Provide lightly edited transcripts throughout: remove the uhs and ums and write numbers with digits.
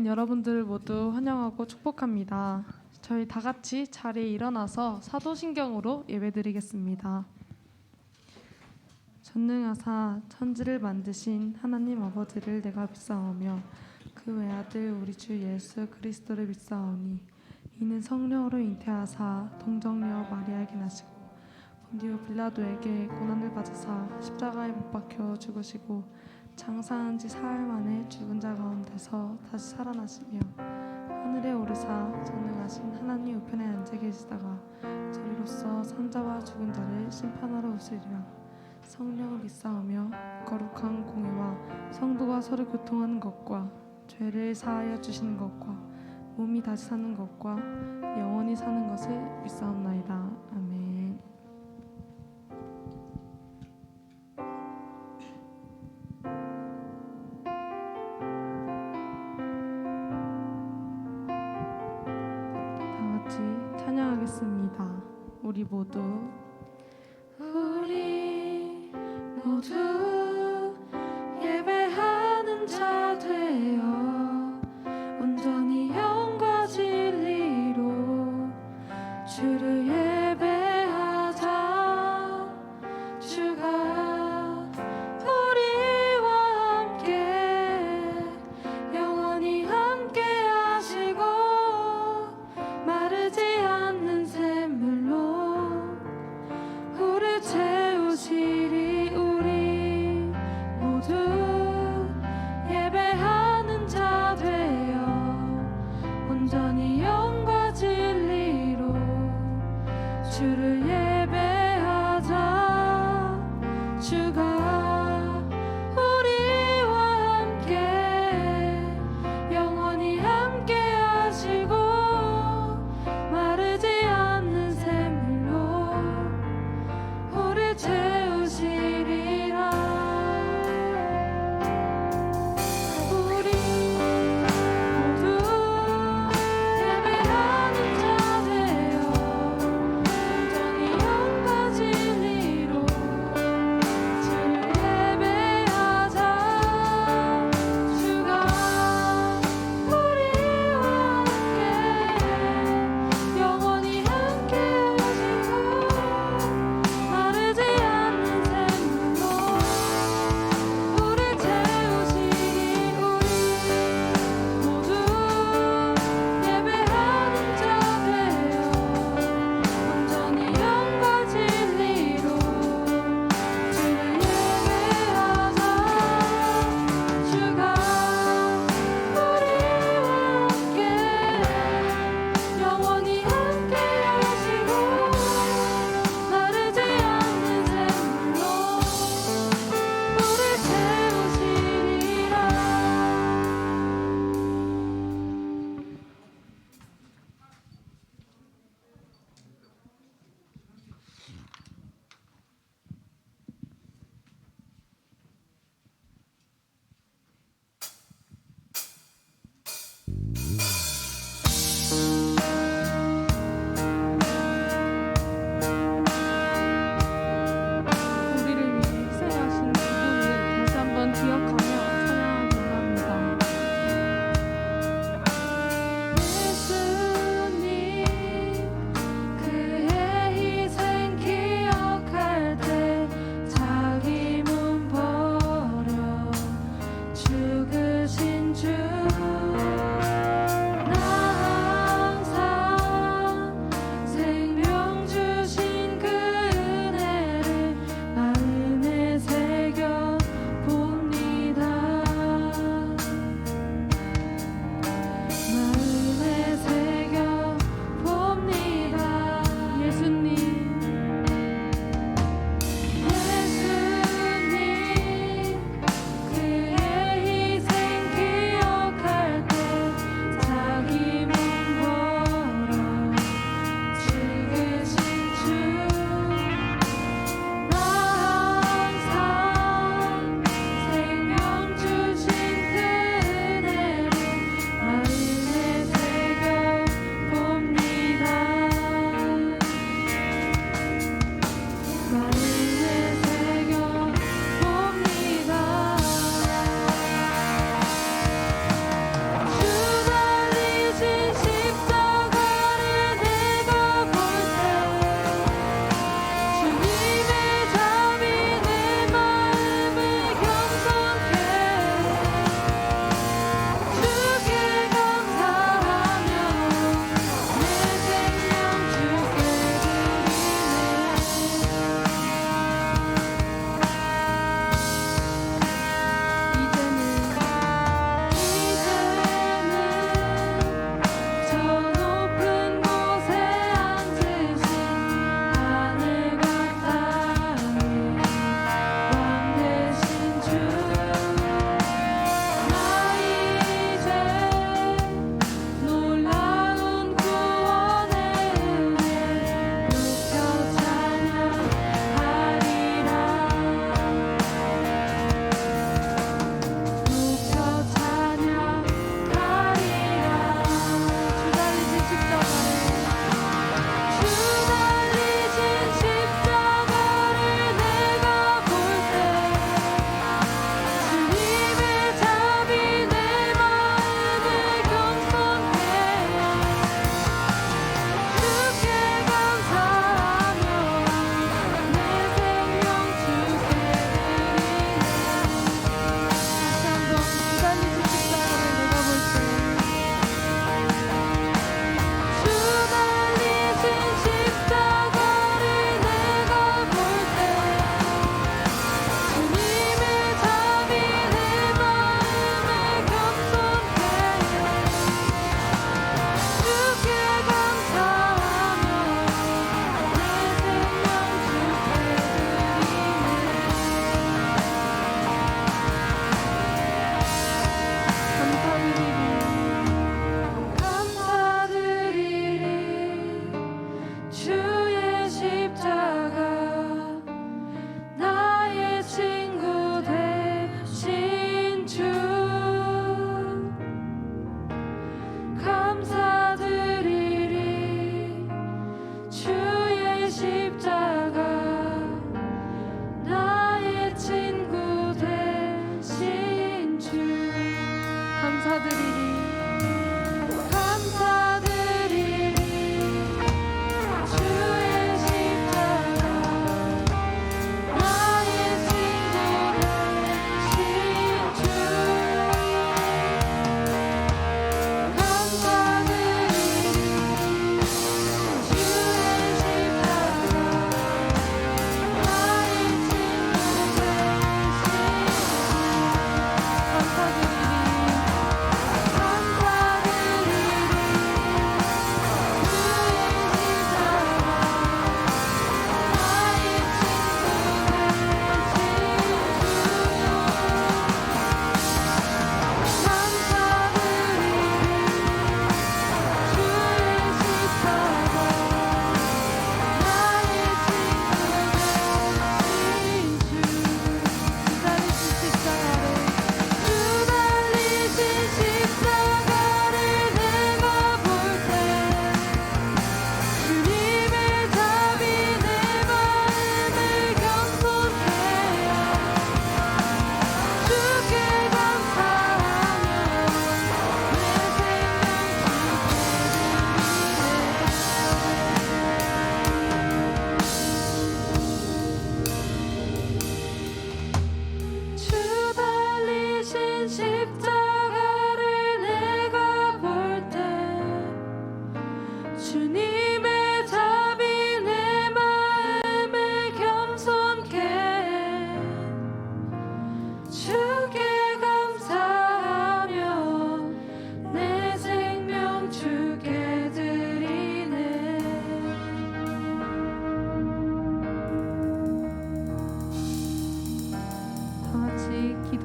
여러분들 모두 환영하고 축복합니다. 저희 다 같이 자리에 일어나서 사도신경으로 예배드리겠습니다. 전능하사 천지를 만드신 하나님 아버지를 내가 믿사오며 그 외아들 우리 주 예수 그리스도를 믿사오니 이는 성령으로 잉태하사 동정녀 마리아에게 나시고 본디오 빌라도에게 고난을 받으사 십자가에 못 박혀 죽으시고 장사한 지 사흘 만에 죽은 자 가운데서 다시 살아나시며 하늘에 오르사 전능하신 하나님 우편에 앉아 계시다가 저리로서 산자와 죽은 자를 심판하러 오시리라. 성령을 믿사오며 거룩한 공회와 성도가 서로 교통하는 것과 죄를 사하여 주시는 것과 몸이 다시 사는 것과 영원히 사는 것을 믿사옵나이다. 아멘. 다 같이 찬양하겠습니다. 우리 모두 예배하는 자 되어 온전히 영과 진리로 주를 예배하자. 주가 우리와 함께 영원히 함께 하시고 마르지 않는 샘물로 우리 채우시리. 우리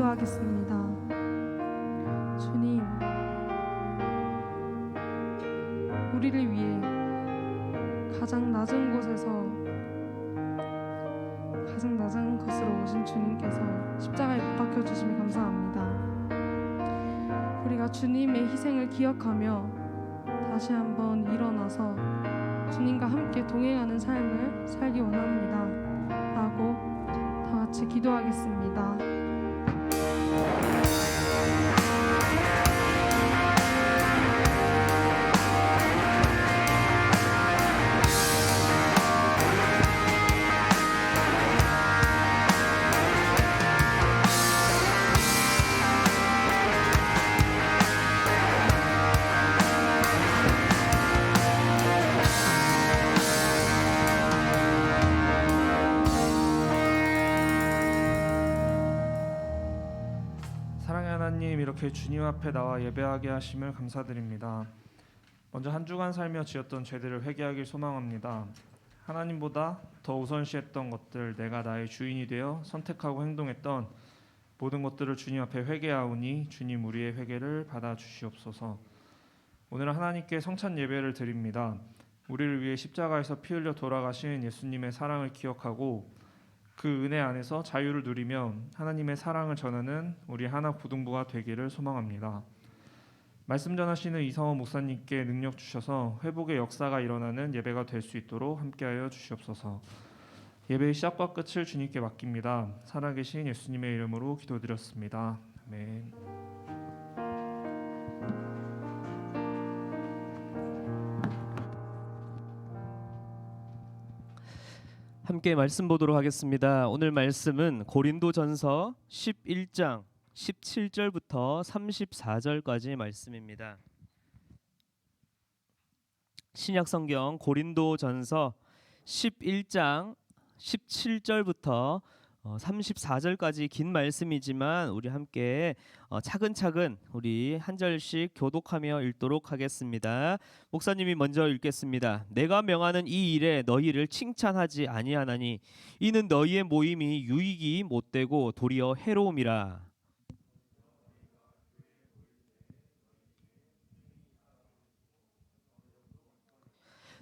기도하겠습니다. 주님, 우리를 위해 가장 낮은 곳으로 오신 주님께서 십자가에 못 박혀 주심에 감사합니다. 우리가 주님의 희생을 기억하며 다시 한번 일어나서 주님과 함께 동행하는 삶을 살기 원합니다 하고 다 같이 기도하겠습니다. 사랑의 하나님, 이렇게 주님 앞에 나와 예배하게 하심을 감사드립니다. 먼저 한 주간 살며 지었던 죄들을 회개하길 소망합니다. 하나님보다 더 우선시했던 것들, 내가 나의 주인이 되어 선택하고 행동했던 모든 것들을 주님 앞에 회개하오니 주님 우리의 회개를 받아주시옵소서. 오늘 하나님께 성찬 예배를 드립니다. 우리를 위해 십자가에서 피 흘려 돌아가신 예수님의 사랑을 기억하고 그 은혜 안에서 자유를 누리며 하나님의 사랑을 전하는 우리 하나 고등부가 되기를 소망합니다. 말씀 전하시는 이성호 목사님께 능력 주셔서 회복의 역사가 일어나는 예배가 될 수 있도록 함께하여 주시옵소서. 예배의 시작과 끝을 주님께 맡깁니다. 살아계신 예수님의 이름으로 기도드렸습니다. 아멘. 함께 말씀 보도록 하겠습니다. 오늘 말씀은 고린도전서 11장 17절부터 34절까지 말씀입니다. 신약성경 고린도전서 11장 17절부터 34절까지 긴 말씀이지만 우리 함께 차근차근 우리 한 절씩 교독하며 읽도록 하겠습니다. 목사님이 먼저 읽겠습니다. 내가 명하는 이 일에 너희를 칭찬하지 아니하나니 이는 너희의 모임이 유익이 못되고 도리어 해로움이라.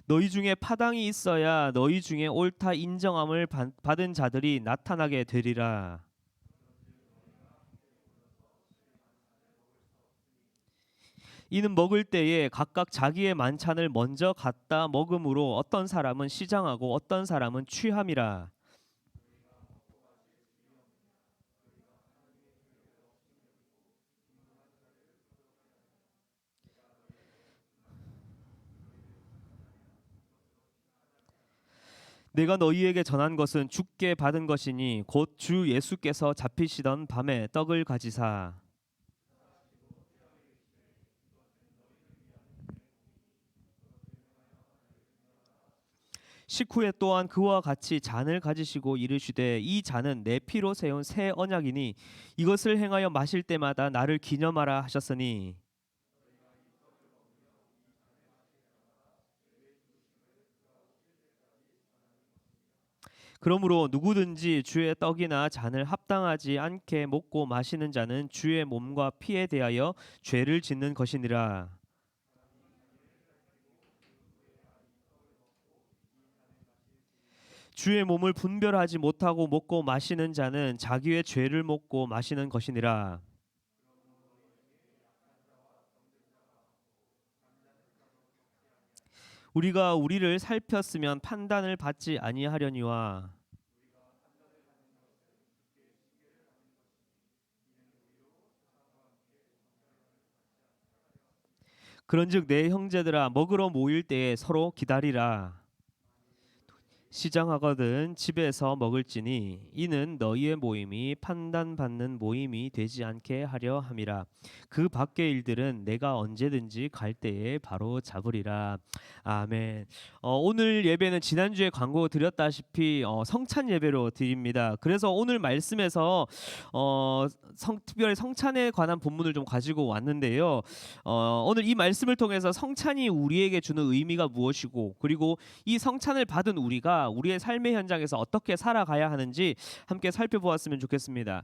너희 중에 파당이 있어야 너희 중에 옳다 인정함을 받은 자들이 나타나게 되리라. 이는 먹을 때에 각각 자기의 만찬을 먼저 갖다 먹음으로 어떤 사람은 시장하고 어떤 사람은 취함이라. 내가 너희에게 전한 것은 주께 받은 것이니 곧 주 예수께서 잡히시던 밤에 떡을 가지사 식후에 또한 그와 같이 잔을 가지시고 이르시되 이 잔은 내 피로 세운 새 언약이니 이것을 행하여 마실 때마다 나를 기념하라 하셨으니 그러므로 누구든지 주의 떡이나 잔을 합당하지 않게 먹고 마시는 자는 주의 몸과 피에 대하여 죄를 짓는 것이니라. 주의 몸을 분별하지 못하고 먹고 마시는 자는 자기의 죄를 먹고 마시는 것이니라. 우리가 우리를 살폈으면 판단을 받지 아니하려니와 그런즉 내 형제들아 먹으러 모일 때에 서로 기다리라. 시장하거든 집에서 먹을지니 이는 너희의 모임이 판단받는 모임이 되지 않게 하려 함이라. 그 밖의 일들은 내가 언제든지 갈 때에 바로 잡으리라. 아멘. 오늘 예배는 지난주에 광고 드렸다시피 성찬 예배로 드립니다. 그래서 오늘 말씀에서 특별히 성찬에 관한 본문을 좀 가지고 왔는데요. 오늘 이 말씀을 통해서 성찬이 우리에게 주는 의미가 무엇이고 그리고 이 성찬을 받은 우리가 우리가 우리의 삶의 현장에서 어떻게 살아가야 하는지 함께 살펴보았으면 좋겠습니다.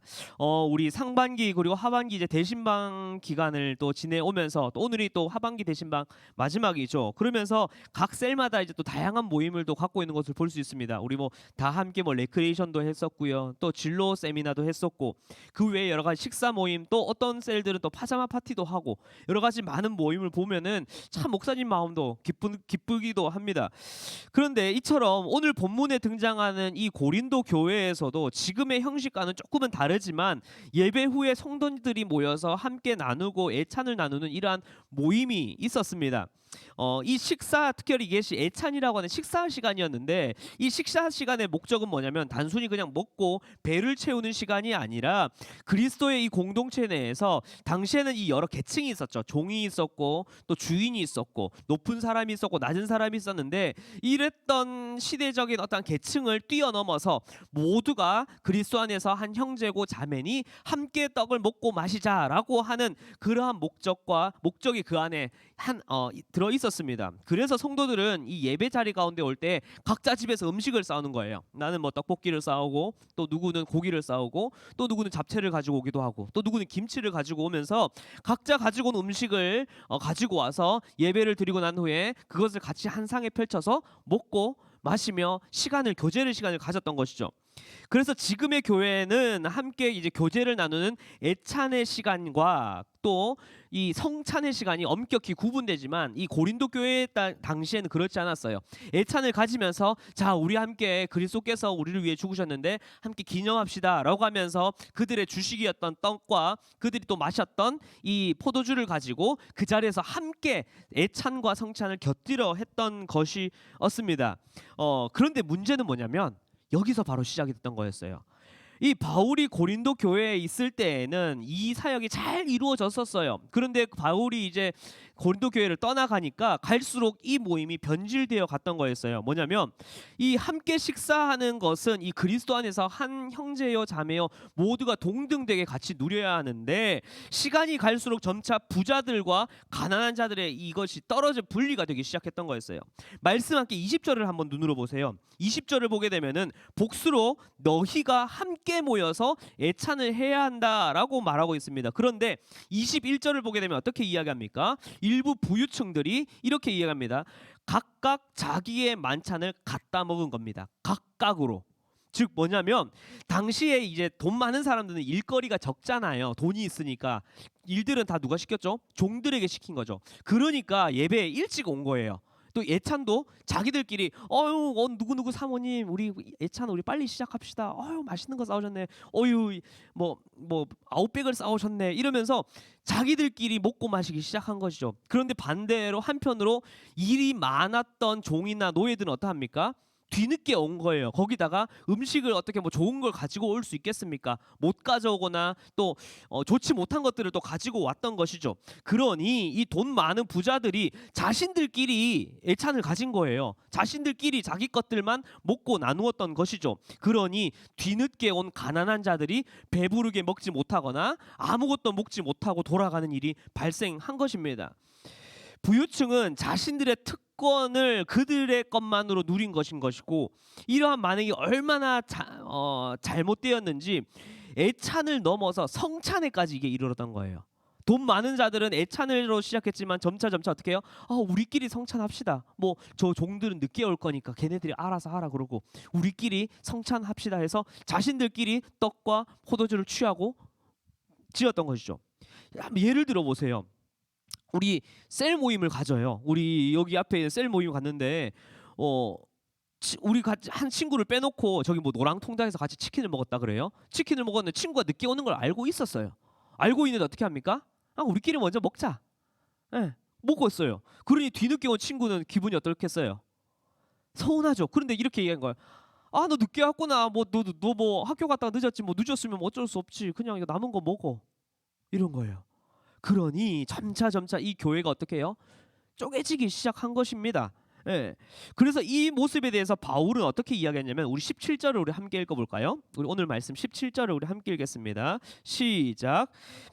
우리 상반기 그리고 하반기 이제 대신방 기간을 또 지내오면서 또 오늘이 또 하반기 대신방 마지막이죠. 그러면서 각 셀마다 이제 또 다양한 모임을 또 갖고 있는 것을 볼 수 있습니다. 우리 뭐 다 함께 뭐 레크레이션도 했었고요. 또 진로 세미나도 했었고 그 외에 여러 가지 식사 모임 또 어떤 셀들은 또 파자마 파티도 하고 여러 가지 많은 모임을 보면은 참 목사님 마음도 기쁘기도 합니다. 그런데 이처럼 오늘 본문에 등장하는 이 고린도 교회에서도 지금의 형식과는 조금은 다르지만 예배 후에 성도들이 모여서 함께 나누고 애찬을 나누는 이러한 모임이 있었습니다. 이 식사 특별히 이것이 애찬이라고 하는 식사 시간이었는데 이 식사 시간의 목적은 뭐냐면 단순히 그냥 먹고 배를 채우는 시간이 아니라 그리스도의 이 공동체 내에서 당시에는 이 여러 계층이 있었죠. 종이 있었고 또 주인이 있었고 높은 사람이 있었고 낮은 사람이 있었는데 이랬던 시대적인 어떤 계층을 뛰어넘어서 모두가 그리스도 안에서 한 형제고 자매니 함께 떡을 먹고 마시자라고 하는 그러한 목적이 그 안에 들어 있었습니다. 그래서 성도들은 이 예배 자리 가운데 올 때 각자 집에서 음식을 싸우는 거예요. 나는 뭐 떡볶이를 싸우고 또 누구는 고기를 싸우고 또 누구는 잡채를 가지고 오기도 하고 또 누구는 김치를 가지고 오면서 각자 가지고 온 음식을 가지고 와서 예배를 드리고 난 후에 그것을 같이 한 상에 펼쳐서 먹고 마시며 교제를 시간을 가졌던 것이죠. 그래서 지금의 교회는 함께 이제 교제를 나누는 애찬의 시간과 또 이 성찬의 시간이 엄격히 구분되지만 이 고린도 교회 당시에는 그렇지 않았어요. 애찬을 가지면서 자 우리 함께 그리스도께서 우리를 위해 죽으셨는데 함께 기념합시다라고 하면서 그들의 주식이었던 떡과 그들이 또 마셨던 이 포도주를 가지고 그 자리에서 함께 애찬과 성찬을 곁들여 했던 것이었습니다. 그런데 문제는 뭐냐면 여기서 바로 시작이 됐던 거였어요. 이 바울이 고린도 교회에 있을 때에는 이 사역이 잘 이루어졌었어요. 그런데 바울이 이제 고린도 교회를 떠나가니까 갈수록 이 모임이 변질되어 갔던 거였어요. 뭐냐면 이 함께 식사하는 것은 이 그리스도 안에서 한 형제요 자매요 모두가 동등되게 같이 누려야 하는데 시간이 갈수록 점차 부자들과 가난한 자들의 이것이 떨어져 분리가 되기 시작했던 거였어요. 말씀 함께 20절을 한번 눈으로 보세요. 20절을 보게 되면은 복수로 너희가 함께 모여서 애찬을 해야 한다라고 말하고 있습니다. 그런데 21절을 보게 되면 어떻게 이야기합니까? 일부 부유층들이 이렇게 이야기합니다. 각각 자기의 만찬을 갖다 먹은 겁니다. 각각으로. 즉 뭐냐면 당시에 이제 돈 많은 사람들은 일거리가 적잖아요. 돈이 있으니까 일들은 다 누가 시켰죠? 종들에게 시킨 거죠. 그러니까 예배에 일찍 온 거예요. 또 예찬도 자기들끼리 누구누구 사모님 우리 예찬 우리 빨리 시작합시다. 맛있는 거 싸우셨네. 뭐 아웃백을 싸우셨네. 이러면서 자기들끼리 먹고 마시기 시작한 것이죠. 그런데 반대로 한편으로 일이 많았던 종이나 노예들은 어떠합니까? 뒤늦게 온 거예요. 거기다가 음식을 어떻게 뭐 좋은 걸 가지고 올 수 있겠습니까? 못 가져오거나 또 좋지 못한 것들을 또 가지고 왔던 것이죠. 그러니 이 돈 많은 부자들이 자신들끼리 애찬을 가진 거예요. 자신들끼리 자기 것들만 먹고 나누었던 것이죠. 그러니 뒤늦게 온 가난한 자들이 배부르게 먹지 못하거나 아무것도 먹지 못하고 돌아가는 일이 발생한 것입니다. 부유층은 자신들의 특권을 그들의 것만으로 누린 것이고 이러한 반응이 얼마나 잘못되었는지 애찬을 넘어서 성찬에까지 이게 이르렀던 거예요. 돈 많은 자들은 애찬으로 시작했지만 점차 어떻게 해요? 우리끼리 성찬합시다. 뭐 저 종들은 늦게 올 거니까 걔네들이 알아서 하라 그러고 우리끼리 성찬합시다 해서 자신들끼리 떡과 포도주를 취하고 지었던 것이죠. 예를 들어 보세요. 우리 셀 모임을 가져요. 우리 여기 앞에 있는 셀 모임 갔는데 우리 같이 한 친구를 빼놓고 저기 뭐 노랑 통닭에서 같이 치킨을 먹었다 그래요. 치킨을 먹었는데 친구가 늦게 오는 걸 알고 있었어요. 알고 있는데 어떻게 합니까? 우리끼리 먼저 먹자. 네, 먹었어요. 그러니 뒤늦게 온 친구는 기분이 어떻겠어요? 서운하죠. 그런데 이렇게 얘기한 거예요. 너 늦게 왔구나. 너 뭐 학교 갔다가 늦었지. 뭐 늦었으면 어쩔 수 없지. 그냥 이거 남은 거 먹어. 이런 거예요. 그러니 점차 이 교회가 어떻게 해요? 쪼개지기 시작한 것입니다. 예. 그래서 이 모습에 대해서 바울은 어떻게 이야기했냐면 우리 17절을 우리 함께 읽어볼까요? 우리 오늘 말씀 17절을 우리 함께 읽겠습니다. 시작.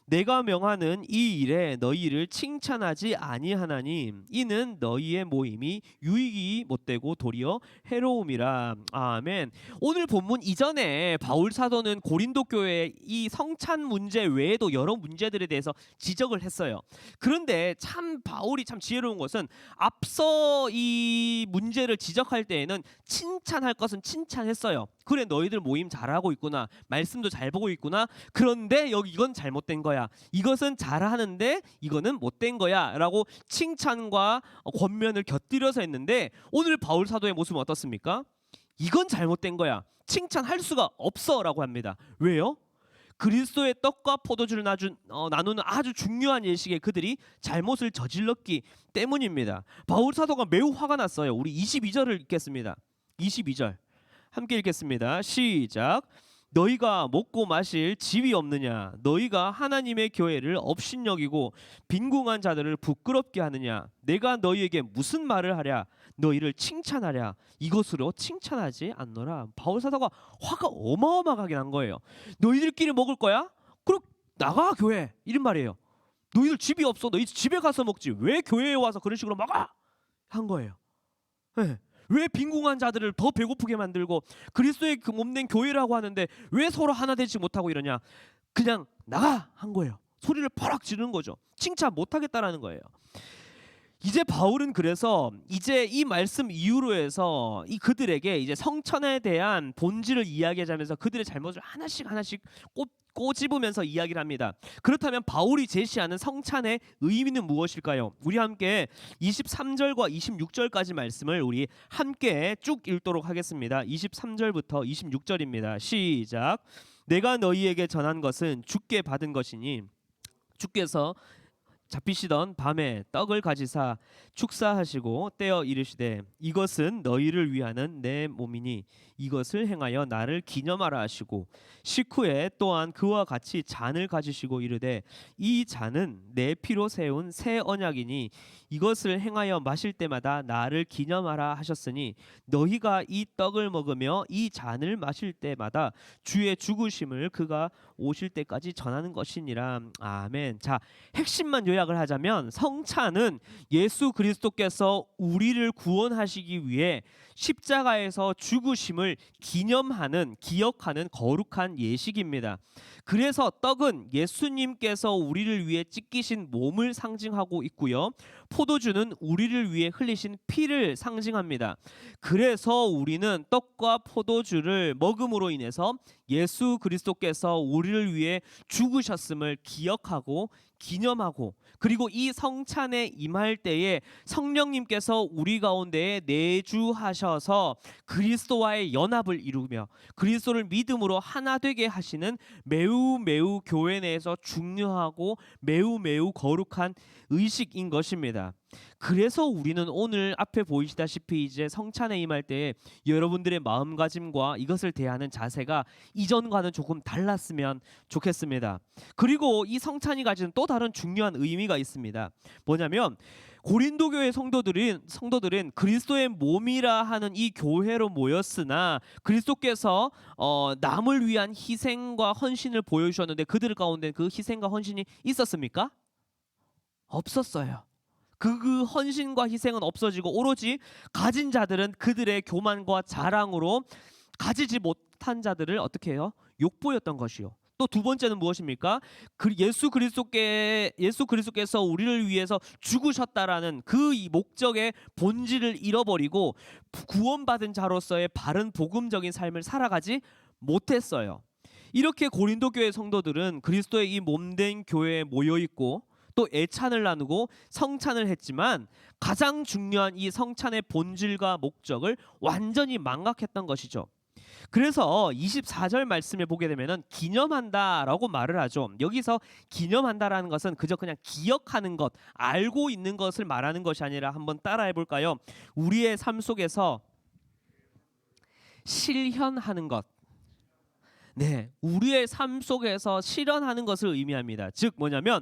내가 명하는 이 일에 너희를 칭찬하지 아니하나니 이는 너희의 모임이 유익이 못되고 도리어 해로움이라. 아멘. 오늘 본문 이전에 바울 사도는 고린도 교회의 이 성찬 문제 외에도 여러 문제들에 대해서 지적을 했어요. 그런데 참 바울이 참 지혜로운 것은 앞서 이 문제를 지적할 때에는 칭찬할 것은 칭찬했어요. 그래 너희들 모임 잘하고 있구나. 말씀도 잘 보고 있구나. 그런데 여기 이건 잘못된 거야. 이것은 잘하는데 이거는 못된 거야 라고 칭찬과 권면을 곁들여서 했는데 오늘 바울 사도의 모습은 어떻습니까? 이건 잘못된 거야. 칭찬할 수가 없어 라고 합니다. 왜요? 그리스도의 떡과 포도주를 나누는 아주 중요한 예식에 그들이 잘못을 저질렀기 때문입니다. 바울 사도가 매우 화가 났어요. 우리 22절을 읽겠습니다. 22절 함께 읽겠습니다. 시작. 너희가 먹고 마실 집이 없느냐? 너희가 하나님의 교회를 업신여기고 빈궁한 자들을 부끄럽게 하느냐? 내가 너희에게 무슨 말을 하랴? 너희를 칭찬하랴? 이것으로 칭찬하지 않노라. 바울 사도가 화가 어마어마하게 난 거예요. 너희들끼리 먹을 거야? 그럼 나가 교회 이런 말이에요. 너희들 집이 없어. 너희 집에 가서 먹지. 왜 교회에 와서 그런 식으로 먹어? 한 거예요. 네. 왜 빈궁한 자들을 더 배고프게 만들고 그리스도의 그 몸된 교회라고 하는데 왜 서로 하나 되지 못하고 이러냐? 그냥 나가 한 거예요. 소리를 퍼럭 지르는 거죠. 칭찬 못하겠다라는 거예요. 이제 바울은 그래서 이제 이 말씀 이후로 해서 이 그들에게 이제 성찬에 대한 본질을 이야기하자면서 그들의 잘못을 하나씩 꼬집으면서 이야기를 합니다. 그렇다면 바울이 제시하는 성찬의 의미는 무엇일까요? 우리 함께 23절과 26절까지 말씀을 우리 함께 쭉 읽도록 하겠습니다. 23절부터 26절입니다. 시작. 내가 너희에게 전한 것은 주께 받은 것이니 주께서 잡히시던 밤에 떡을 가지사 축사하시고 떼어 이르시되 이것은 너희를 위하는 내 몸이니 이것을 행하여 나를 기념하라 하시고 식후에 또한 그와 같이 잔을 가지시고 이르되 이 잔은 내 피로 세운 새 언약이니 이것을 행하여 마실 때마다 나를 기념하라 하셨으니 너희가 이 떡을 먹으며 이 잔을 마실 때마다 주의 죽으심을 그가 오실 때까지 전하는 것이니라. 아멘. 자, 핵심만 요약을 하자면 성찬은 예수 그리스도께서 우리를 구원하시기 위해 십자가에서 죽으심을 기억하는 거룩한 예식입니다. 그래서 떡은 예수님께서 우리를 위해 찢기신 몸을 상징하고 있고요. 포도주는 우리를 위해 흘리신 피를 상징합니다. 그래서 우리는 떡과 포도주를 먹음으로 인해서 예수 그리스도께서 우리를 위해 죽으셨음을 기억하고 기념하고 그리고 이 성찬에 임할 때에 성령님께서 우리 가운데에 내주하셔서 그리스도와의 연합을 이루며 그리스도를 믿음으로 하나 되게 하시는 매우 교회 내에서 중요하고 매우 거룩한 의식인 것입니다. 그래서 우리는 오늘 앞에 보이시다시피 이제 성찬에 임할 때 여러분들의 마음가짐과 이것을 대하는 자세가 이전과는 조금 달랐으면 좋겠습니다. 그리고 이 성찬이 가지는 또 다른 중요한 의미가 있습니다. 뭐냐면 고린도 교회 성도들은 그리스도의 몸이라 하는 이 교회로 모였으나 그리스도께서 남을 위한 희생과 헌신을 보여주셨는데 그들 가운데 그 희생과 헌신이 있었습니까? 없었어요. 그 헌신과 희생은 없어지고 오로지 가진 자들은 그들의 교만과 자랑으로 가지지 못한 자들을 어떻게 해요? 욕보였던 것이요. 또 두 번째는 무엇입니까? 예수 그리스도께서 우리를 위해서 죽으셨다라는 그 목적의 본질을 잃어버리고 구원받은 자로서의 바른 복음적인 삶을 살아가지 못했어요. 이렇게 고린도 교회 성도들은 그리스도의 이 몸된 교회에 모여 있고 또 애찬을 나누고 성찬을 했지만 가장 중요한 이 성찬의 본질과 목적을 완전히 망각했던 것이죠. 그래서 24절 말씀에 보게 되면은 기념한다라고 말을 하죠. 여기서 기념한다라는 것은 그냥 기억하는 것, 알고 있는 것을 말하는 것이 아니라 한번 따라해 볼까요? 우리의 삶 속에서 실현하는 것, 네, 우리의 삶 속에서 실현하는 것을 의미합니다. 즉 뭐냐면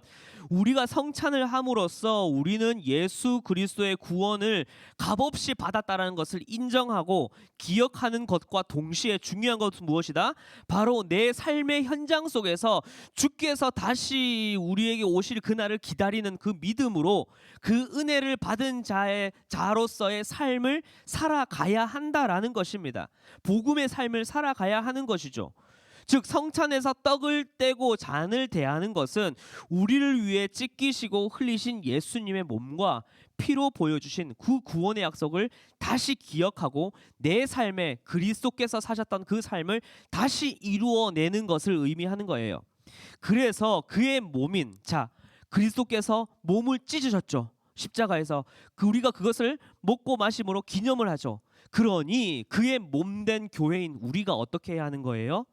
우리가 성찬을 함으로써 우리는 예수 그리스도의 구원을 값없이 받았다라는 것을 인정하고 기억하는 것과 동시에 중요한 것은 무엇이다? 바로 내 삶의 현장 속에서 주께서 다시 우리에게 오실 그날을 기다리는 그 믿음으로 그 은혜를 받은 자로서의 삶을 살아가야 한다라는 것입니다. 복음의 삶을 살아가야 하는 것이죠. 즉 성찬에서 떡을 떼고 잔을 대하는 것은 우리를 위해 찢기시고 흘리신 예수님의 몸과 피로 보여주신 그 구원의 약속을 다시 기억하고 내 삶에 그리스도께서 사셨던 그 삶을 다시 이루어내는 것을 의미하는 거예요. 그래서 그의 몸인 그리스도께서 몸을 찢으셨죠. 십자가에서 우리가 그것을 먹고 마심으로 기념을 하죠. 그러니 그의 몸된 교회인 우리가 어떻게 해야 하는 거예요?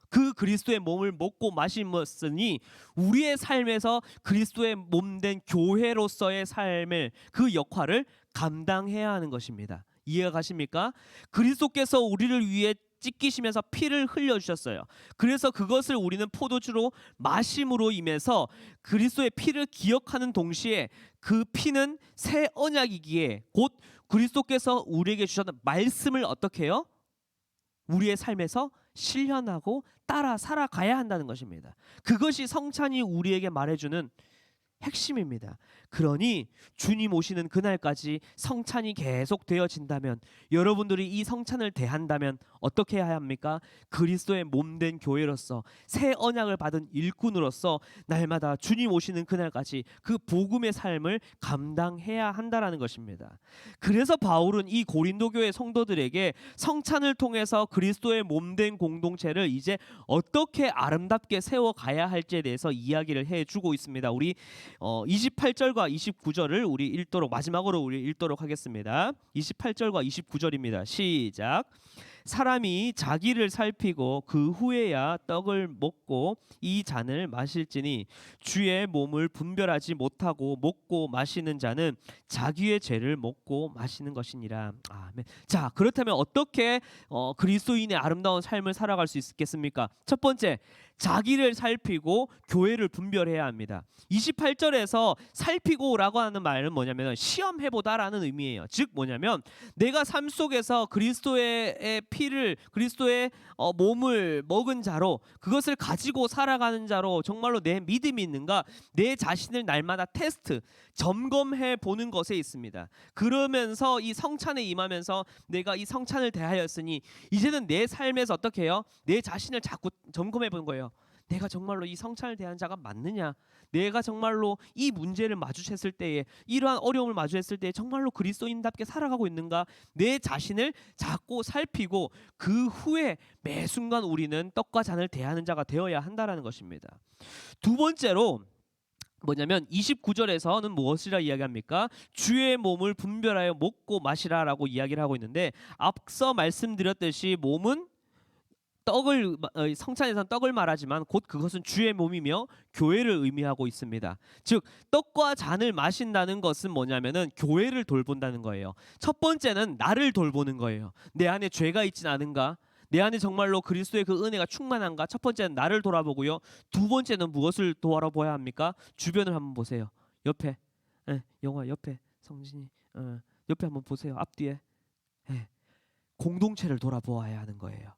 그 그리스도의 몸을 먹고 마심으니 우리의 삶에서 그리스도의 몸된 교회로서의 삶을 그 역할을 감당해야 하는 것입니다. 이해가 가십니까? 그리스도께서 우리를 위해 찢기시면서 피를 흘려주셨어요. 그래서 그것을 우리는 포도주로 마심으로 임해서 그리스도의 피를 기억하는 동시에 그 피는 새 언약이기에 곧 그리스도께서 우리에게 주셨던 말씀을 어떻게 해요? 우리의 삶에서 실현하고 따라 살아가야 한다는 것입니다. 그것이 성찬이 우리에게 말해주는 핵심입니다. 그러니 주님 오시는 그날까지 성찬이 계속 되어진다면 여러분들이 이 성찬을 대한다면 어떻게 해야 합니까? 그리스도의 몸된 교회로서 새 언약을 받은 일꾼으로서 날마다 주님 오시는 그날까지 그 복음의 삶을 감당해야 한다라는 것입니다. 그래서 바울은 이 고린도 교회 성도들에게 성찬을 통해서 그리스도의 몸된 공동체를 이제 어떻게 아름답게 세워가야 할지에 대해서 이야기를 해주고 있습니다. 우리 28절과 29절을 우리 읽도록 마지막으로 우리 읽도록 하겠습니다. 28절과 29절입니다. 시작. 사람이 자기를 살피고 그 후에야 떡을 먹고 이 잔을 마실지니 주의 몸을 분별하지 못하고 먹고 마시는 자는 자기의 죄를 먹고 마시는 것이니라. 아멘. 자, 그렇다면 어떻게 그리스도인의 아름다운 삶을 살아갈 수 있겠습니까? 첫 번째, 자기를 살피고 교회를 분별해야 합니다. 28절에서 살피고라고 하는 말은 뭐냐면 시험해보다라는 의미예요. 즉 뭐냐면 내가 삶 속에서 그리스도의 피를 그리스도의 몸을 먹은 자로 그것을 가지고 살아가는 자로 정말로 내 믿음이 있는가 내 자신을 날마다 테스트 점검해 보는 것에 있습니다. 그러면서 이 성찬에 임하면서 내가 이 성찬을 대하였으니 이제는 내 삶에서 어떻게 해요? 내 자신을 자꾸 점검해 보는 거예요. 내가 정말로 이 성찬을 대한 자가 맞느냐? 내가 정말로 이 문제를 마주했을 때에 이러한 어려움을 마주했을 때에 정말로 그리스도인답게 살아가고 있는가? 내 자신을 자꾸 살피고 그 후에 매 순간 우리는 떡과 잔을 대하는 자가 되어야 한다라는 것입니다. 두 번째로 뭐냐면 29절에서는 무엇이라 이야기합니까? 주의 몸을 분별하여 먹고 마시라라고 이야기를 하고 있는데 앞서 말씀드렸듯이 몸은 성찬에서는 떡을 말하지만 곧 그것은 주의 몸이며 교회를 의미하고 있습니다. 즉 떡과 잔을 마신다는 것은 뭐냐면은 교회를 돌본다는 거예요. 첫 번째는 나를 돌보는 거예요. 내 안에 죄가 있진 않은가? 내 안에 정말로 그리스도의 그 은혜가 충만한가? 첫 번째는 나를 돌아보고요. 두 번째는 무엇을 돌아보아야 합니까? 주변을 한번 보세요. 옆에 영화 옆에 성진이 옆에 한번 보세요. 앞뒤에 공동체를 돌아보아야 하는 거예요.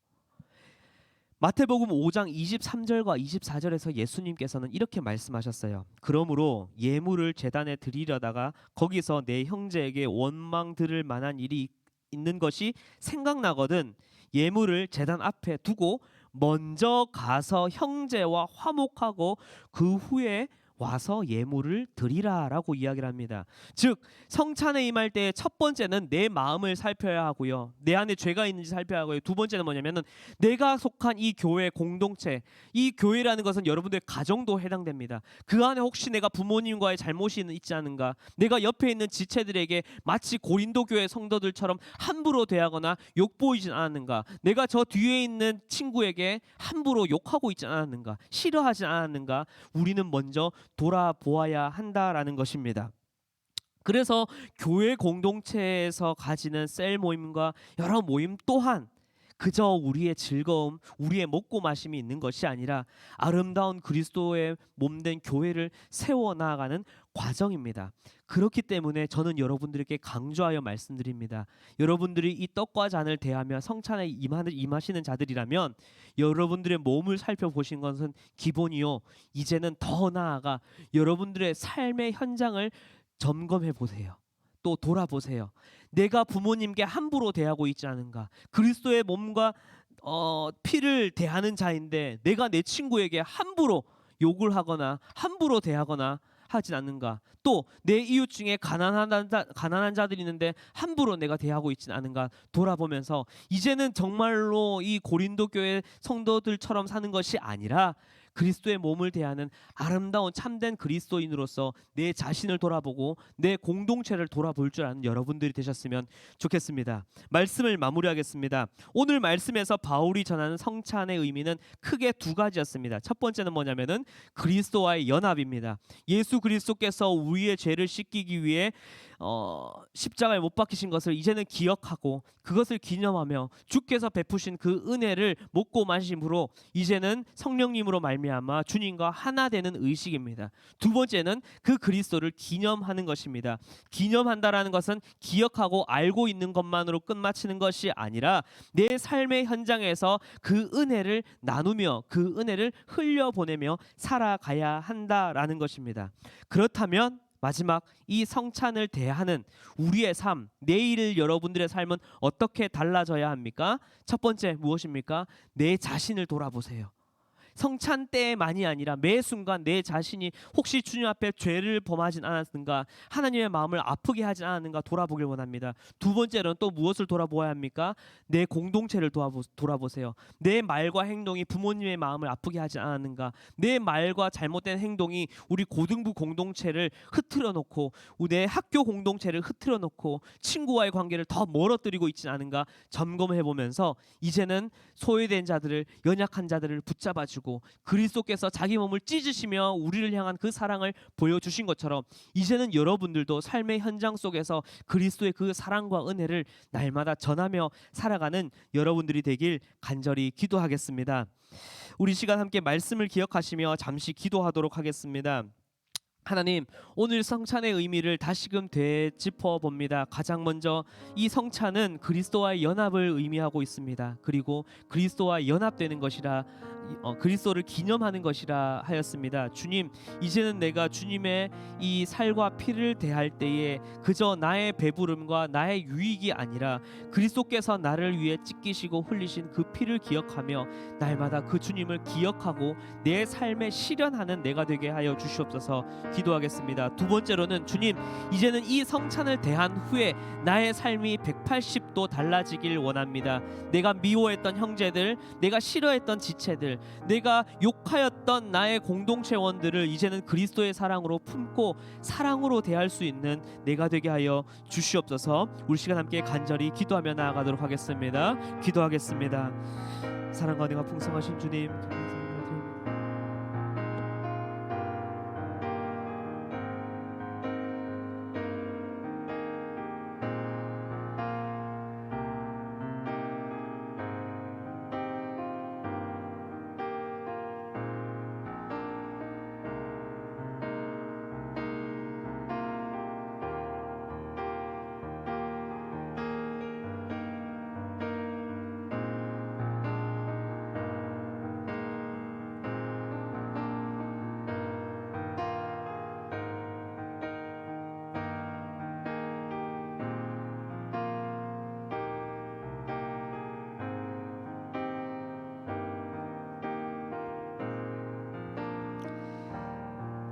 마태복음 5장 23절과 24절에서 예수님께서는 이렇게 말씀하셨어요. 그러므로 예물을 제단에 드리려다가 거기서 내 형제에게 원망 들을 만한 일이 있는 것이 생각나거든 예물을 제단 앞에 두고 먼저 가서 형제와 화목하고 그 후에 와서 예물을 드리라라고 이야기를 합니다. 즉 성찬에 임할 때 첫 번째는 내 마음을 살펴야 하고요. 내 안에 죄가 있는지 살펴야 하고요. 두 번째는 뭐냐면은 내가 속한 이 교회 공동체, 이 교회라는 것은 여러분들의 가정도 해당됩니다. 그 안에 혹시 내가 부모님과의 잘못이 있지 않은가? 내가 옆에 있는 지체들에게 마치 고린도 교회 성도들처럼 함부로 대하거나 욕보이지 않았는가? 내가 저 뒤에 있는 친구에게 함부로 욕하고 있지 않았는가? 싫어하지 않았는가? 우리는 먼저 돌아보아야 한다라는 것입니다. 그래서 교회 공동체에서 가지는 셀 모임과 여러 모임 또한 그저 우리의 즐거움, 우리의 먹고 마심이 있는 것이 아니라 아름다운 그리스도의 몸된 교회를 세워 나아가는 과정입니다. 그렇기 때문에 저는 여러분들에게 강조하여 말씀드립니다. 여러분들이 이 떡과 잔을 대하며 성찬에 임하시는 자들이라면 여러분들의 몸을 살펴보신 것은 기본이요. 이제는 더 나아가 여러분들의 삶의 현장을 점검해 보세요. 또 돌아보세요. 내가 부모님께 함부로 대하고 있지 않은가? 그리스도의 몸과 피를 대하는 자인데 내가 내 친구에게 함부로 욕을 하거나 함부로 대하거나 하진 않는가? 또 내 이웃 중에 가난한 자들이 있는데 함부로 내가 대하고 있지는 않은가? 돌아보면서 이제는 정말로 이 고린도 교회 성도들처럼 사는 것이 아니라 그리스도의 몸을 대하는 아름다운 참된 그리스도인으로서 내 자신을 돌아보고 내 공동체를 돌아볼 줄 아는 여러분들이 되셨으면 좋겠습니다. 말씀을 마무리하겠습니다. 오늘 말씀에서 바울이 전하는 성찬의 의미는 크게 두 가지였습니다. 첫 번째는 뭐냐면은 그리스도와의 연합입니다. 예수 그리스도께서 우리의 죄를 씻기기 위해 십자가에 못 박히신 것을 이제는 기억하고 그것을 기념하며 주께서 베푸신 그 은혜를 먹고 마심으로 이제는 성령님으로 말미암아 주님과 하나 되는 의식입니다. 두 번째는 그 그리스도를 기념하는 것입니다. 기념한다라는 것은 기억하고 알고 있는 것만으로 끝마치는 것이 아니라 내 삶의 현장에서 그 은혜를 나누며 그 은혜를 흘려보내며 살아가야 한다라는 것입니다. 그렇다면 마지막 이 성찬을 대하는 우리의 삶, 내일 여러분들의 삶은 어떻게 달라져야 합니까? 첫 번째 무엇입니까? 내 자신을 돌아보세요. 성찬 때만이 아니라 매 순간 내 자신이 혹시 주님 앞에 죄를 범하진 않았는가, 하나님의 마음을 아프게 하진 않았는가 돌아보길 원합니다. 두 번째로는 또 무엇을 돌아보아야 합니까? 내 공동체를 돌아보세요. 내 말과 행동이 부모님의 마음을 아프게 하지 않았는가, 내 말과 잘못된 행동이 우리 고등부 공동체를 흐트러 놓고 내 학교 공동체를 흐트러 놓고 친구와의 관계를 더 멀어뜨리고 있지는 않은가 점검해 보면서 이제는 소외된 자들을, 연약한 자들을 붙잡아주고 그리스도께서 자기 몸을 찢으시며 우리를 향한 그 사랑을 보여주신 것처럼 이제는 여러분들도 삶의 현장 속에서 그리스도의 그 사랑과 은혜를 날마다 전하며 살아가는 여러분들이 되길 간절히 기도하겠습니다. 우리 시간 함께 말씀을 기억하시며 잠시 기도하도록 하겠습니다. 하나님, 오늘 성찬의 의미를 다시금 되짚어 봅니다. 가장 먼저 이 성찬은 그리스도와의 연합을 의미하고 있습니다. 그리고 그리스도와 연합되는 것이라, 그리스도를 기념하는 것이라 하였습니다. 주님, 이제는 내가 주님의 이 살과 피를 대할 때에 그저 나의 배부름과 나의 유익이 아니라 그리스도께서 나를 위해 찢기시고 흘리신 그 피를 기억하며 날마다 그 주님을 기억하고 내 삶에 실현하는 내가 되게 하여 주시옵소서 기도하겠습니다. 두 번째로는 주님, 이제는 이 성찬을 대한 후에 나의 삶이 180도 달라지길 원합니다. 내가 미워했던 형제들, 내가 싫어했던 지체들, 내가 욕하였던 나의 공동체원들을 이제는 그리스도의 사랑으로 품고 사랑으로 대할 수 있는 내가 되게 하여 주시옵소서. 우리 시간 함께 간절히 기도하며 나아가도록 하겠습니다. 기도하겠습니다. 사랑과 은혜가 풍성하신 주님,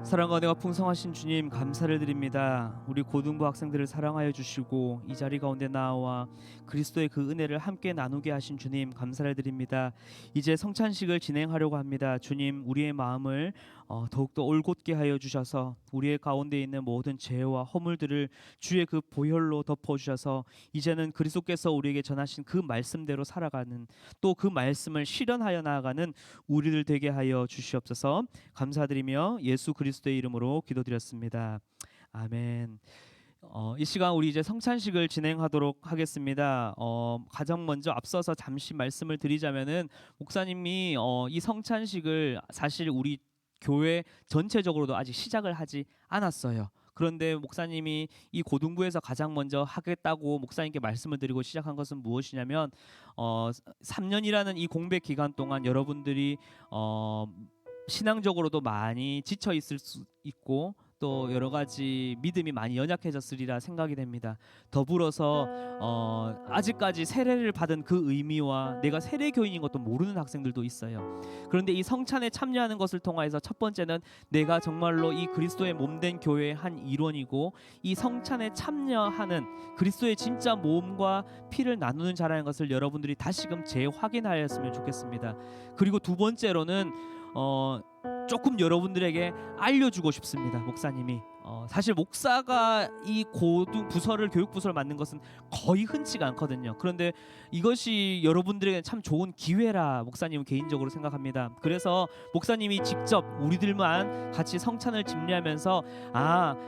사랑과 은혜가 풍성하신 주님 감사를 드립니다. 우리 고등부 학생들을 사랑하여 주시고 이 자리 가운데 나와 그리스도의 그 은혜를 함께 나누게 하신 주님 감사를 드립니다. 이제 성찬식을 진행하려고 합니다. 주님, 우리의 마음을 더욱더 올곧게 하여 주셔서 우리의 가운데 있는 모든 죄와 허물들을 주의 그 보혈로 덮어주셔서 이제는 그리스도께서 우리에게 전하신 그 말씀대로 살아가는, 또 그 말씀을 실현하여 나아가는 우리들 되게 하여 주시옵소서. 감사드리며 예수 그리스도의 이름으로 기도드렸습니다. 아멘. 이 시간 우리 이제 성찬식을 진행하도록 하겠습니다. 가장 먼저 앞서서 잠시 말씀을 드리자면은 목사님이 이 성찬식을 사실 우리 교회 전체적으로도 아직 시작을 하지 않았어요. 그런데 목사님이 이 고등부에서 가장 먼저 하겠다고 목사님께 말씀을 드리고 시작한 것은 무엇이냐면 3년이라는 이 공백 기간 동안 여러분들이 신앙적으로도 많이 지쳐 있을 수 있고 또 여러 가지 믿음이 많이 연약해졌으리라 생각이 됩니다. 더불어서 아직까지 세례를 받은 그 의미와 내가 세례 교인인 것도 모르는 학생들도 있어요. 그런데 이 성찬에 참여하는 것을 통해서 첫 번째는 내가 정말로 이 그리스도의 몸된 교회의 한 일원이고 이 성찬에 참여하는 그리스도의 진짜 몸과 피를 나누는 자라는 것을 여러분들이 다시금 재확인하였으면 좋겠습니다. 그리고 두 번째로는 조금 여러분들에게 알려주고 싶습니다. 목사님이 사실 목사가 이 고등 부서를 교육 부서를 맡는 것은 거의 흔치가 않거든요. 그런데 이것이 여러분들에게 참 좋은 기회라 목사님은 개인적으로 생각합니다. 그래서 목사님이 직접 우리들만 같이 성찬을 집례하면서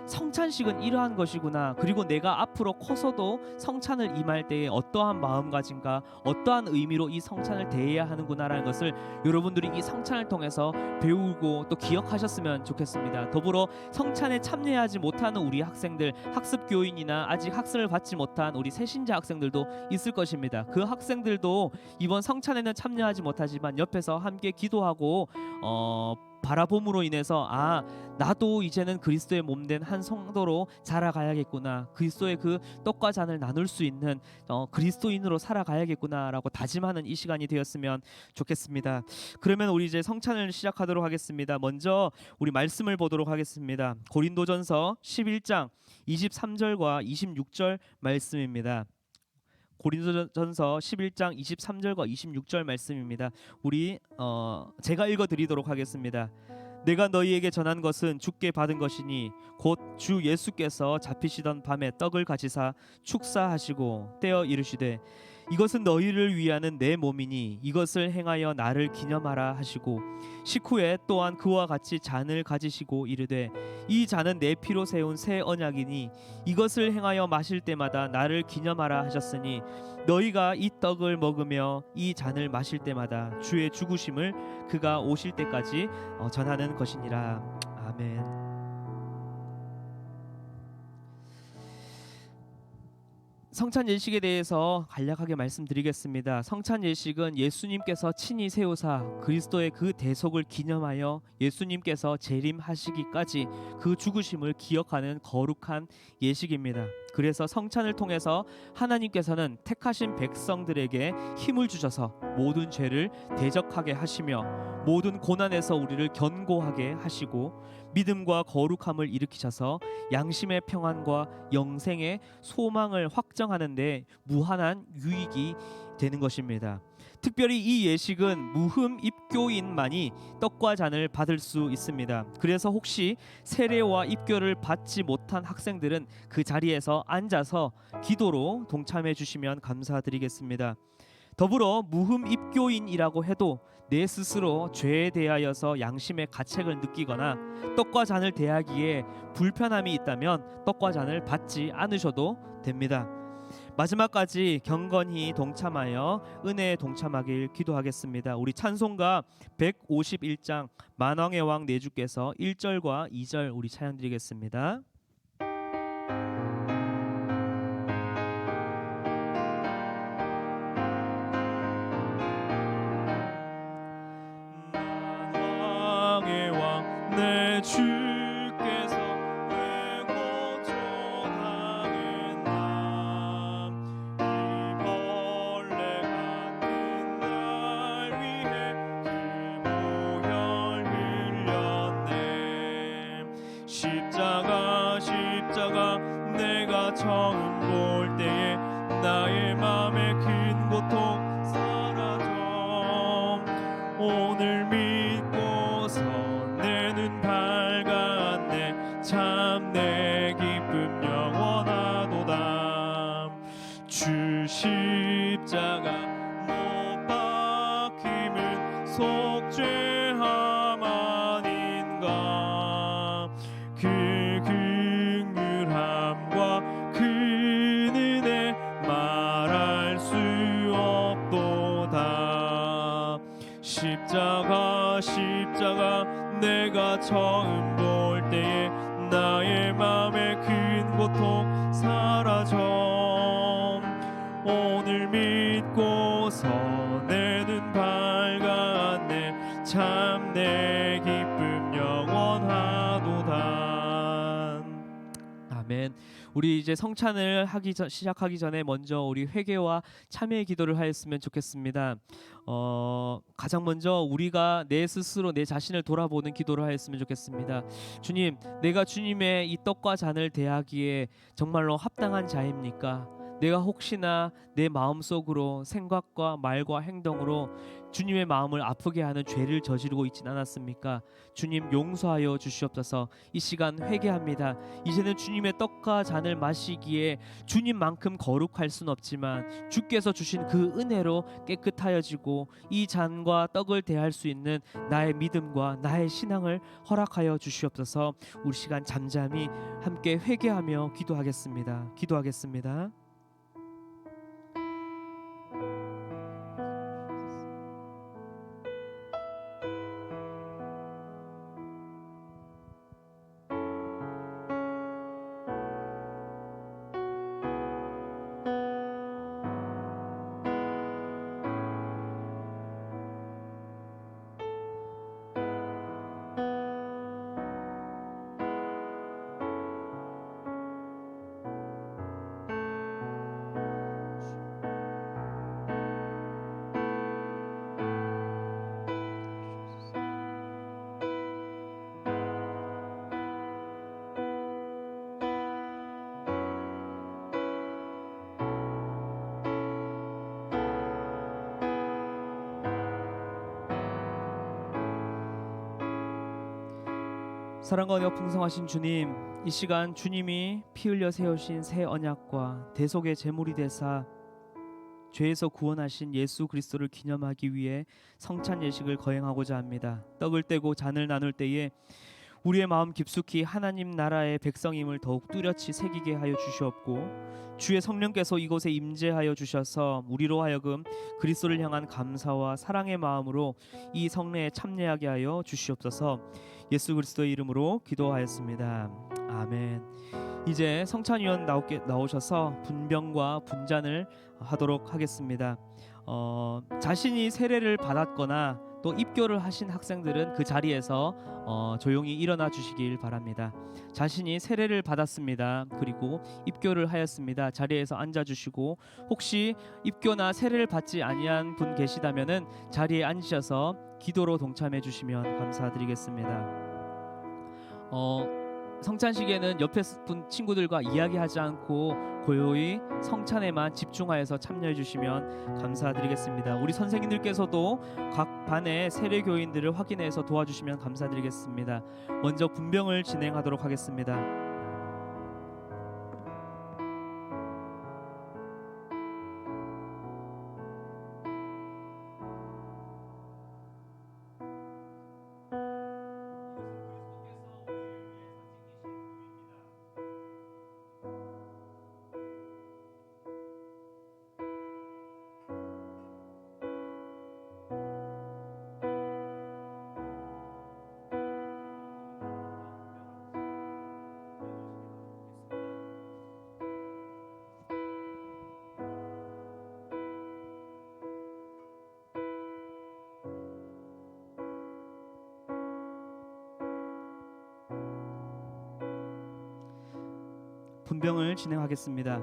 성찬식은 이러한 것이구나. 그리고 내가 앞으로 커서도 성찬을 임할 때에 어떠한 마음가짐과 어떠한 의미로 이 성찬을 대해야 하는구나라는 것을 여러분들이 이 성찬을 통해서 배우고 또 기억하셨으면 좋겠습니다. 더불어 성찬에 참여하지 못하는 우리 학생들, 학습 교인이나 아직 학습을 받지 못한 우리 새신자 학생들도 있을 것입니다. 그 학생들도 이번 성찬에는 참여하지 못하지만 옆에서 함께 기도하고 바라봄으로 인해서 나도 이제는 그리스도의 몸된 한 성도로 자라가야겠구나, 그리스도의 그 떡과 잔을 나눌 수 있는 그리스도인으로 살아가야겠구나라고 다짐하는 이 시간이 되었으면 좋겠습니다. 그러면 우리 이제 성찬을 시작하도록 하겠습니다. 먼저 우리 말씀을 보도록 하겠습니다. 고린도전서 11장 23절과 26절 말씀입니다. 고린도전서 11장 23절과 26절 말씀입니다. 우리 제가 읽어드리도록 하겠습니다. 내가 너희에게 전한 것은 주께 받은 것이니 곧 주 예수께서 잡히시던 밤에 떡을 가지사 축사하시고 떼어 이르시되 이것은 너희를 위하는 내 몸이니 이것을 행하여 나를 기념하라 하시고 식후에 또한 그와 같이 잔을 가지시고 이르되 이 잔은 내 피로 세운 새 언약이니 이것을 행하여 마실 때마다 나를 기념하라 하셨으니 너희가 이 떡을 먹으며 이 잔을 마실 때마다 주의 죽으심을 그가 오실 때까지 전하는 것이니라. 아멘. 성찬 예식에 대해서 간략하게 말씀드리겠습니다. 성찬 예식은 예수님께서 친히 세우사 그리스도의 그 대속을 기념하여 예수님께서 재림하시기까지 그 죽으심을 기억하는 거룩한 예식입니다. 그래서 성찬을 통해서 하나님께서는 택하신 백성들에게 힘을 주셔서 모든 죄를 대적하게 하시며 모든 고난에서 우리를 견고하게 하시고 믿음과 거룩함을 일으키셔서 양심의 평안과 영생의 소망을 확정하는 데 무한한 유익이 되는 것입니다. 특별히 이 예식은 무흠 입교인만이 떡과 잔을 받을 수 있습니다. 그래서 혹시 세례와 입교를 받지 못한 학생들은 그 자리에서 앉아서 기도로 동참해 주시면 감사드리겠습니다. 더불어 무흠 입교인이라고 해도 내 스스로 죄에 대하여서 양심의 가책을 느끼거나 떡과 잔을 대하기에 불편함이 있다면 떡과 잔을 받지 않으셔도 됩니다. 마지막까지 경건히 동참하여 은혜에 동참하길 기도하겠습니다. 우리 찬송가 151장 만왕의 왕 내 주께서 1절과 2절 우리 찬양 드리겠습니다. 만왕의 왕 내 주께서 외고 초당했나 이 벌레 같은 날 위해 그 보혈 흘렸네. 십자가 내가 처음 볼 때에 나의 맘에 큰 고통 사라져 오늘 믿고서 내 눈 밝았네. 참 내 기쁨 영원하도다. 주 십자가 못 박힘은 속죄함 아닌가. 그 긍휼함과 내가 처음 볼 때에 나의 마음의 큰 고통 사라져 오늘 믿고서 내 눈 밝았네 참 내 기쁨 영원하도다. 아멘. 우리 이제 성찬을 시작하기 전에 먼저 우리 회개와 참회의 기도를 하였으면 좋겠습니다. 가장 먼저 우리가 내 스스로 내 자신을 돌아보는 기도를 하였으면 좋겠습니다. 주님, 내가 주님의 이 떡과 잔을 대하기에 정말로 합당한 자입니까? 내가 혹시나 내 마음속으로 생각과 말과 행동으로 주님의 마음을 아프게 하는 죄를 저지르고 있진 않았습니까? 주님 용서하여 주시옵소서. 이 시간 회개합니다. 이제는 주님의 떡과 잔을 마시기에 주님만큼 거룩할 순 없지만 주께서 주신 그 은혜로 깨끗하여지고 이 잔과 떡을 대할 수 있는 나의 믿음과 나의 신앙을 허락하여 주시옵소서. 우리 시간 잠잠히 함께 회개하며 기도하겠습니다. 기도하겠습니다. 사랑과 은혜가 풍성하신 주님, 이 시간 주님이 피 흘려 세우신 새 언약과 대속의 제물이 되사 죄에서 구원하신 예수 그리스도를 기념하기 위해 성찬 예식을 거행하고자 합니다. 떡을 떼고 잔을 나눌 때에 우리의 마음 깊숙이 하나님 나라의 백성임을 더욱 뚜렷이 새기게 하여 주시옵고 주의 성령께서 이곳에 임재하여 주셔서 우리로 하여금 그리스도를 향한 감사와 사랑의 마음으로 이 성례에 참여하게 하여 주시옵소서. 예수 그리스도의 이름으로 기도하였습니다. 아멘. 이제 성찬위원 나오셔서 분병과 분잔을 하도록 하겠습니다. 자신이 세례를 받았거나 또 입교를 하신 학생들은 그 자리에서 조용히 일어나 주시길 바랍니다. 자신이 세례를 받았습니다. 그리고 입교를 하였습니다. 자리에서 앉아 주시고 혹시 입교나 세례를 받지 아니한 분 계시다면은 자리에 앉으셔서 기도로 동참해 주시면 감사드리겠습니다. 성찬식에는 옆에 분 친구들과 이야기하지 않고 고요히 성찬에만 집중하여서 참여해 주시면 감사드리겠습니다. 우리 선생님들께서도 각 반의 세례교인들을 확인해서 도와주시면 감사드리겠습니다. 먼저 분병을 진행하도록 하겠습니다. 분병을 진행하겠습니다.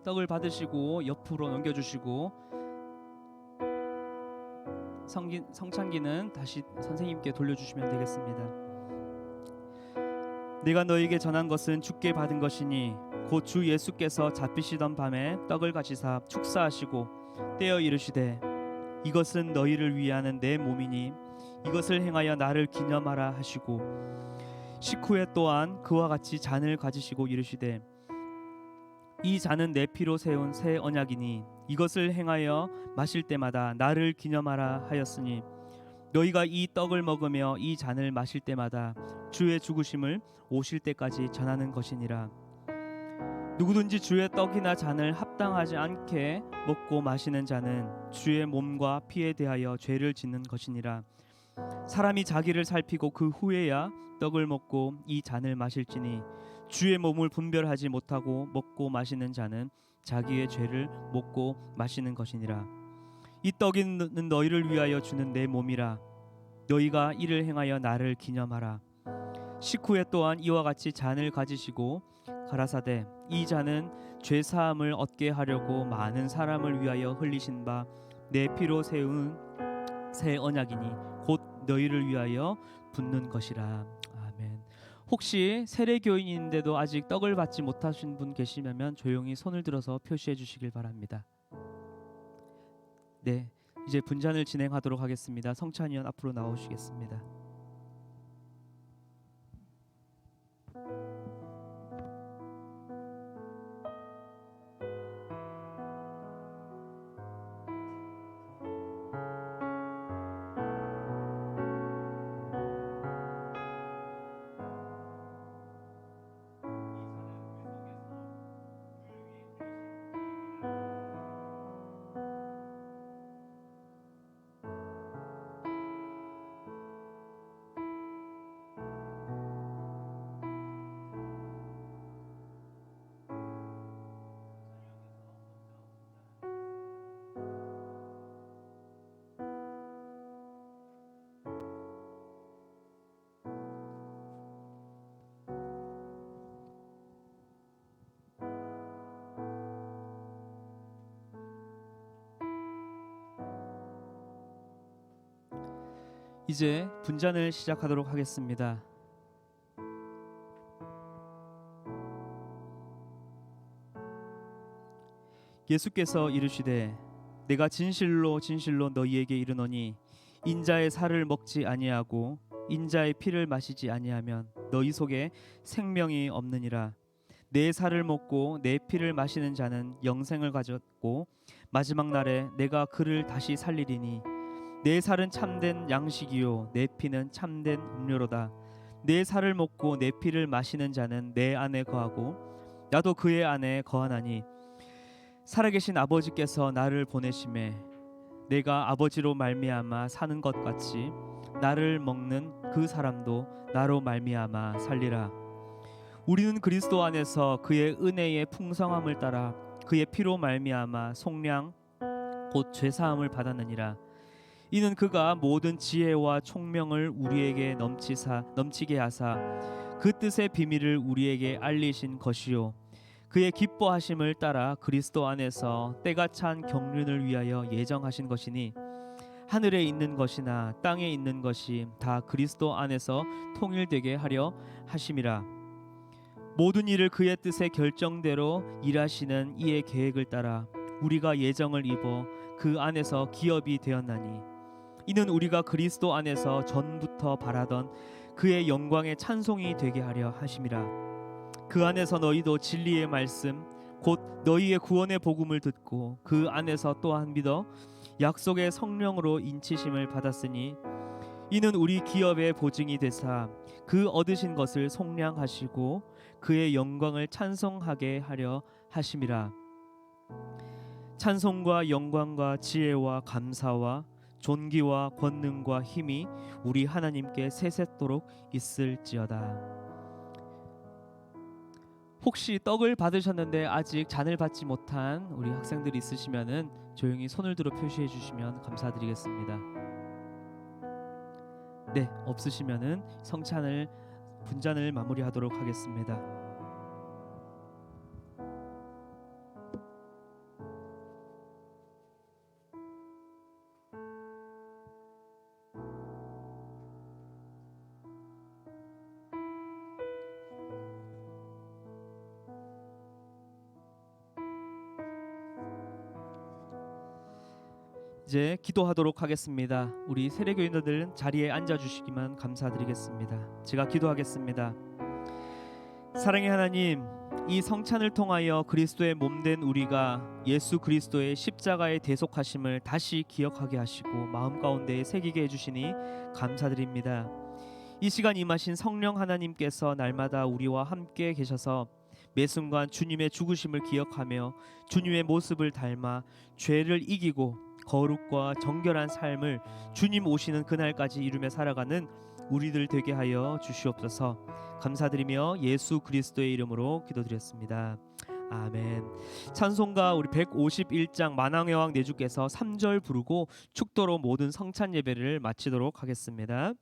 떡을 받으시고 옆으로 넘겨주시고 성찬기는 다시 선생님께 돌려주시면 되겠습니다. 내가 너에게 전한 것은 주께 받은 것이니 곧 주 예수께서 잡히시던 밤에 떡을 가지사 축사하시고 떼어 이르시되 이것은 너희를 위하는 내 몸이니 이것을 행하여 나를 기념하라 하시고 식후에 또한 그와 같이 잔을 가지시고 이르시되 이 잔은 내 피로 세운 새 언약이니 이것을 행하여 마실 때마다 나를 기념하라 하였으니 너희가 이 떡을 먹으며 이 잔을 마실 때마다 주의 죽으심을 오실 때까지 전하는 것이니라. 누구든지 주의 떡이나 잔을 합당하지 않게 먹고 마시는 자는 주의 몸과 피에 대하여 죄를 짓는 것이니라. 사람이 자기를 살피고 그 후에야 떡을 먹고 이 잔을 마실지니 주의 몸을 분별하지 못하고 먹고 마시는 자는 자기의 죄를 먹고 마시는 것이니라. 이 떡은 너희를 위하여 주는 내 몸이라. 너희가 이를 행하여 나를 기념하라. 식후에 또한 이와 같이 잔을 가지시고 가라사대 이 잔은 죄 사함을 얻게 하려고 많은 사람을 위하여 흘리신 바 내 피로 세운 새 언약이니 곧 너희를 위하여 붓는 것이라. 아멘. 혹시 세례교인인데도 아직 떡을 받지 못하신 분 계시면 조용히 손을 들어서 표시해 주시길 바랍니다. 네, 이제 분잔을 진행하도록 하겠습니다. 성찬이 형 앞으로 나오시겠습니다. 이제 분잔을 시작하도록 하겠습니다. 예수께서 이르시되 내가 진실로 진실로 너희에게 이르노니 인자의 살을 먹지 아니하고 인자의 피를 마시지 아니하면 너희 속에 생명이 없느니라. 내 살을 먹고 내 피를 마시는 자는 영생을 가졌고 마지막 날에 내가 그를 다시 살리리니 내 살은 참된 양식이요 내 피는 참된 음료로다. 내 살을 먹고 내 피를 마시는 자는 내 안에 거하고 나도 그의 안에 거하나니 살아계신 아버지께서 나를 보내심에 내가 아버지로 말미암아 사는 것 같이 나를 먹는 그 사람도 나로 말미암아 살리라. 우리는 그리스도 안에서 그의 은혜의 풍성함을 따라 그의 피로 말미암아 속량 곧 죄사함을 받았느니라. 이는 그가 모든 지혜와 총명을 우리에게 넘치게 하사 그 뜻의 비밀을 우리에게 알리신 것이요 그의 기뻐하심을 따라 그리스도 안에서 때가 찬 경륜을 위하여 예정하신 것이니 하늘에 있는 것이나 땅에 있는 것이 다 그리스도 안에서 통일되게 하려 하심이라. 모든 일을 그의 뜻의 결정대로 일하시는 이의 계획을 따라 우리가 예정을 입어 그 안에서 기업이 되었나니 이는 우리가 그리스도 안에서 전부터 바라던 그의 영광의 찬송이 되게 하려 하심이라. 그 안에서 너희도 진리의 말씀 곧 너희의 구원의 복음을 듣고 그 안에서 또한 믿어 약속의 성령으로 인치심을 받았으니 이는 우리 기업의 보증이 되사 그 얻으신 것을 속량하시고 그의 영광을 찬송하게 하려 하심이라. 찬송과 영광과 지혜와 감사와 존귀와 권능과 힘이 우리 하나님께 세세토록 있을지어다. 혹시 떡을 받으셨는데 아직 잔을 받지 못한 우리 학생들이 있으시면은 조용히 손을 들어 표시해 주시면 감사드리겠습니다. 네, 없으시면은 분잔을 마무리하도록 하겠습니다. 이제 기도하도록 하겠습니다. 우리 세례교인들은 자리에 앉아주시기만 감사드리겠습니다. 제가 기도하겠습니다. 사랑의 하나님, 이 성찬을 통하여 그리스도의 몸된 우리가 예수 그리스도의 십자가의 대속하심을 다시 기억하게 하시고 마음 가운데에 새기게 해주시니 감사드립니다. 이 시간 임하신 성령 하나님께서 날마다 우리와 함께 계셔서 매 순간 주님의 죽으심을 기억하며 주님의 모습을 닮아 죄를 이기고 거룩과 정결한 삶을 주님 오시는 그날까지 이루며 살아가는 우리들 되게 하여 주시옵소서. 감사드리며 예수 그리스도의 이름으로 기도드렸습니다. 아멘. 찬송가 우리 151장 만왕의 왕 내주께서 3절 부르고 축도로 모든 성찬 예배를 마치도록 하겠습니다.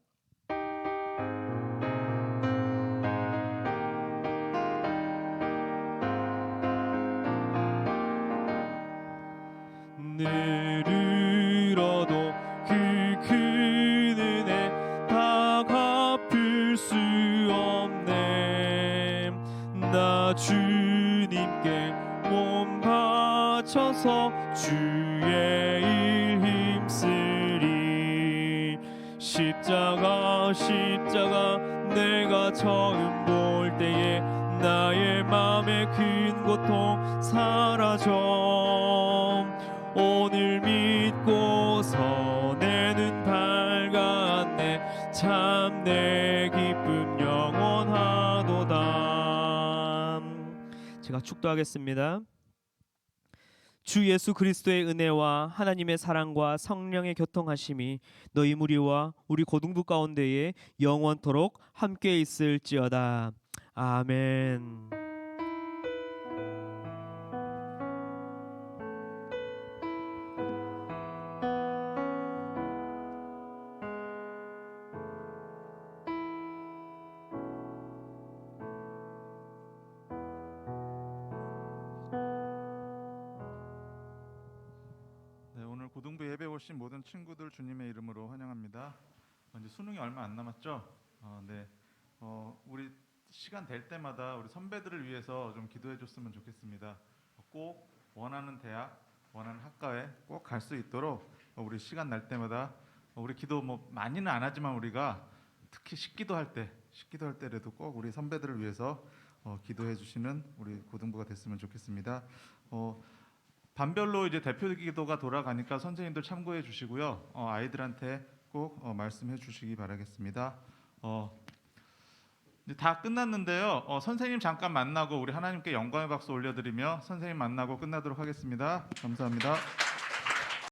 늘 잃어도 그 큰 은혜 다 갚을 수 없네. 나 주님께 몸 바쳐서 주의 일 힘쓰리. 십자가 내가 처음 볼 때에 나의 맘의 큰 고통 사라져. 오늘 믿고서 내 눈 밝았네. 참 내 기쁨 영원하도다. 제가 축도하겠습니다. 주 예수 그리스도의 은혜와 하나님의 사랑과 성령의 교통하심이 너희 무리와 우리 고등부 가운데에 영원토록 함께 있을지어다. 아멘. 네, 오늘 고등부 예배 오신 모든 친구들 주님의 이름으로 환영합니다. 이제 수능이 얼마 안 남았죠? 우리 시간 될 때마다 우리 선배들을 위해서 좀 기도해 줬으면 좋겠습니다. 꼭 원하는 대학, 원하는 학과에 꼭 갈 수 있도록 우리 시간 날 때마다 우리 기도 뭐 많이는 안 하지만 우리가 특히 식기도 할 때라도 꼭 우리 선배들을 위해서 기도해 주시는 우리 고등부가 됐으면 좋겠습니다. 반별로 이제 대표 기도가 돌아가니까 선생님들 참고해 주시고요. 아이들한테 꼭 말씀해 주시기 바라겠습니다. 이제 다 끝났는데요. 선생님 잠깐 만나고 우리 하나님께 영광의 박수 올려드리며 선생님 만나고 끝나도록 하겠습니다. 감사합니다.